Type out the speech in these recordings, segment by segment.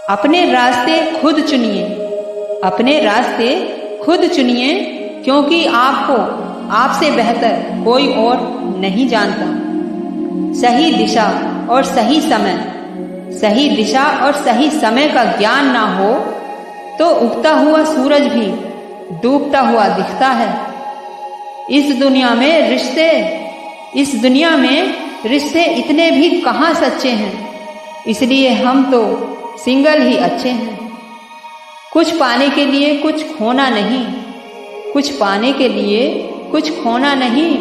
अपने रास्ते खुद चुनिए, अपने रास्ते खुद चुनिए, क्योंकि आपको आपसे बेहतर कोई और नहीं जानता। सही दिशा और सही समय, सही दिशा और सही समय का ज्ञान ना हो तो उगता हुआ सूरज भी डूबता हुआ दिखता है। इस दुनिया में रिश्ते इतने भी कहाँ सच्चे हैं, इसलिए हम तो सिंगल ही अच्छे हैं। कुछ पाने के लिए कुछ खोना नहीं, कुछ पाने के लिए कुछ खोना नहीं,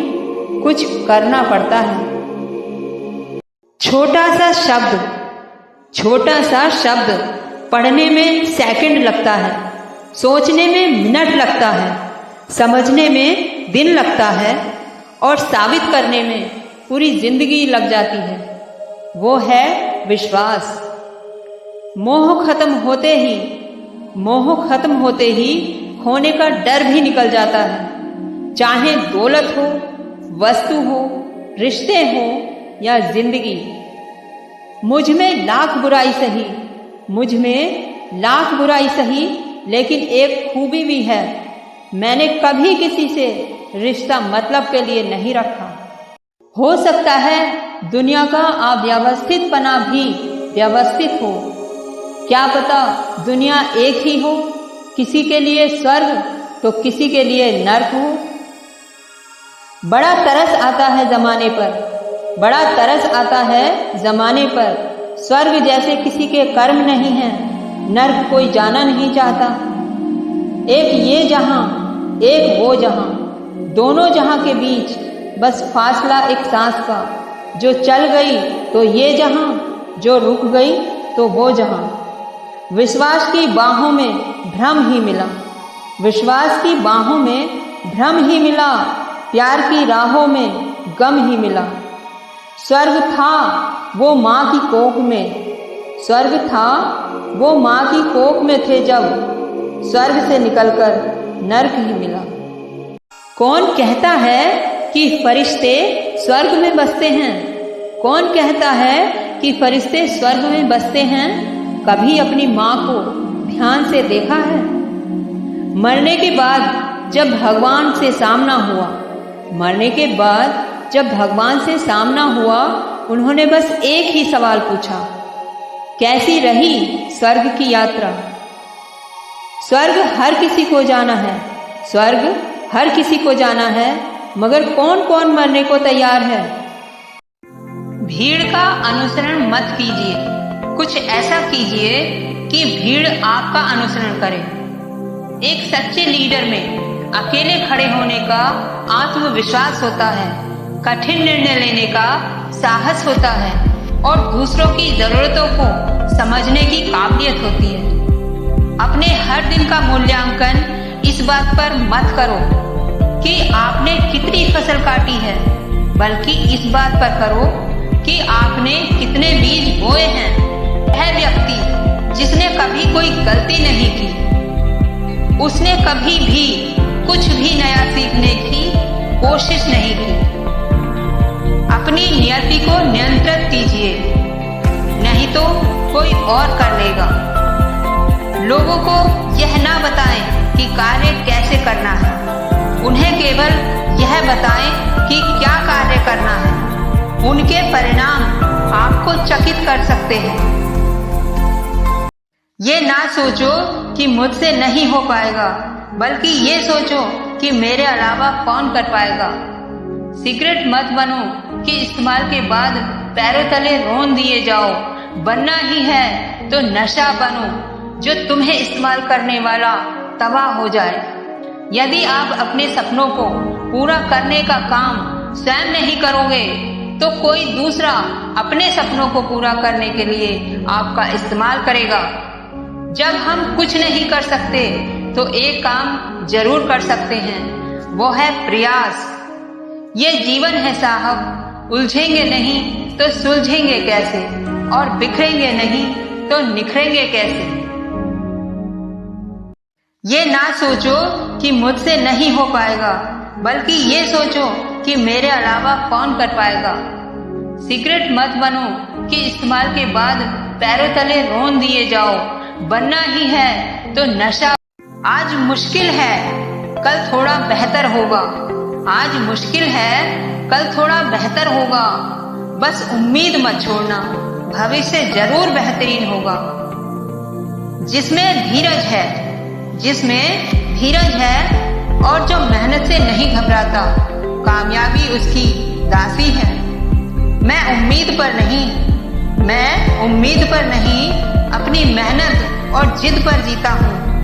कुछ करना पड़ता है। छोटा सा शब्द पढ़ने में सेकंड लगता है, सोचने में मिनट लगता है, समझने में दिन लगता है और साबित करने में पूरी जिंदगी लग जाती है। वो है विश्वास। मोह खत्म होते ही खोने का डर भी निकल जाता है। चाहे दौलत हो, वस्तु हो, रिश्ते हो या जिंदगी। मुझ में लाख बुराई सही, लेकिन एक खूबी भी है, मैंने कभी किसी से रिश्ता मतलब के लिए नहीं रखा। हो सकता है दुनिया का अव्यवस्थितपना भी व्यवस्थित हो, क्या पता दुनिया एक ही हो, किसी के लिए स्वर्ग तो किसी के लिए नर्क हो। बड़ा तरस आता है ज़माने पर, स्वर्ग जैसे किसी के कर्म नहीं है, नर्क कोई जाना नहीं चाहता। एक ये जहां, एक वो जहां, दोनों जहां के बीच बस फासला एक सांस का। जो चल गई तो ये जहां, जो रुक गई तो वो जहां। विश्वास की बाहों में भ्रम ही मिला, प्यार की राहों में गम ही मिला। स्वर्ग था वो माँ की कोख में थे जब, स्वर्ग से निकलकर नर्क ही मिला। कौन कहता है कि फरिश्ते स्वर्ग में बसते हैं? कभी अपनी माँ को ध्यान से देखा है? मरने के बाद जब भगवान से सामना हुआ, उन्होंने बस एक ही सवाल पूछा, कैसी रही स्वर्ग की यात्रा? स्वर्ग हर किसी को जाना है, मगर कौन कौन मरने को तैयार है? भीड़ का अनुसरण मत कीजिए, कुछ ऐसा कीजिए कि भीड़ आपका अनुसरण करे। एक सच्चे लीडर में अकेले खड़े होने का आत्मविश्वास होता है, कठिन निर्णय लेने का साहस होता है और दूसरों की जरूरतों को समझने की काबिलियत होती है। अपने हर दिन का मूल्यांकन इस बात पर मत करो कि आपने कितनी फसल काटी है, बल्कि इस बात पर करो कि आपने कितने बीज बोए हैं। वह व्यक्ति जिसने कभी कोई गलती नहीं की, उसने कभी भी कुछ भी नया सीखने की कोशिश नहीं की। अपनी नियति को नियंत्रित कीजिए, नहीं तो कोई और कर लेगा। लोगों को यह ना बताएं कि कार्य कैसे करना है, उन्हें केवल यह बताएं कि क्या कार्य करना है। उनके परिणाम आपको चकित कर सकते हैं। ये ना सोचो कि मुझसे नहीं हो पाएगा, बल्कि ये सोचो कि मेरे अलावा कौन कर पाएगा। सिगरेट मत बनो कि इस्तेमाल के बाद पैरों तले रौंद दिए जाओ। बनना ही है तो नशा बनो जो तुम्हें इस्तेमाल करने वाला तबाह हो जाए। यदि आप अपने सपनों को पूरा करने का काम स्वयं नहीं करोगे तो कोई दूसरा अपने सपनों को पूरा करने के लिए आपका इस्तेमाल करेगा। जब हम कुछ नहीं कर सकते तो एक काम जरूर कर सकते हैं, वो है प्रयास। ये जीवन है साहब, उलझेंगे नहीं तो सुलझेंगे कैसे, और बिखरेंगे नहीं तो निखरेंगे कैसे। ये ना सोचो कि मुझसे नहीं हो पाएगा, बल्कि ये सोचो कि मेरे अलावा कौन कर पाएगा। सिगरेट मत बनो कि इस्तेमाल के बाद पैरों तले रौंद दिए जाओ। बनना ही है तो नशा। आज मुश्किल है कल थोड़ा बेहतर होगा। आज मुश्किल है कल थोड़ा बेहतर होगा। बस उम्मीद मत छोड़ना, भविष्य जरूर बेहतरीन होगा। जिसमें धीरज है और जो मेहनत से नहीं घबराता, कामयाबी उसकी दासी है। मैं उम्मीद पर नहीं अपनी मेहनत और जिद पर जीता हूँ।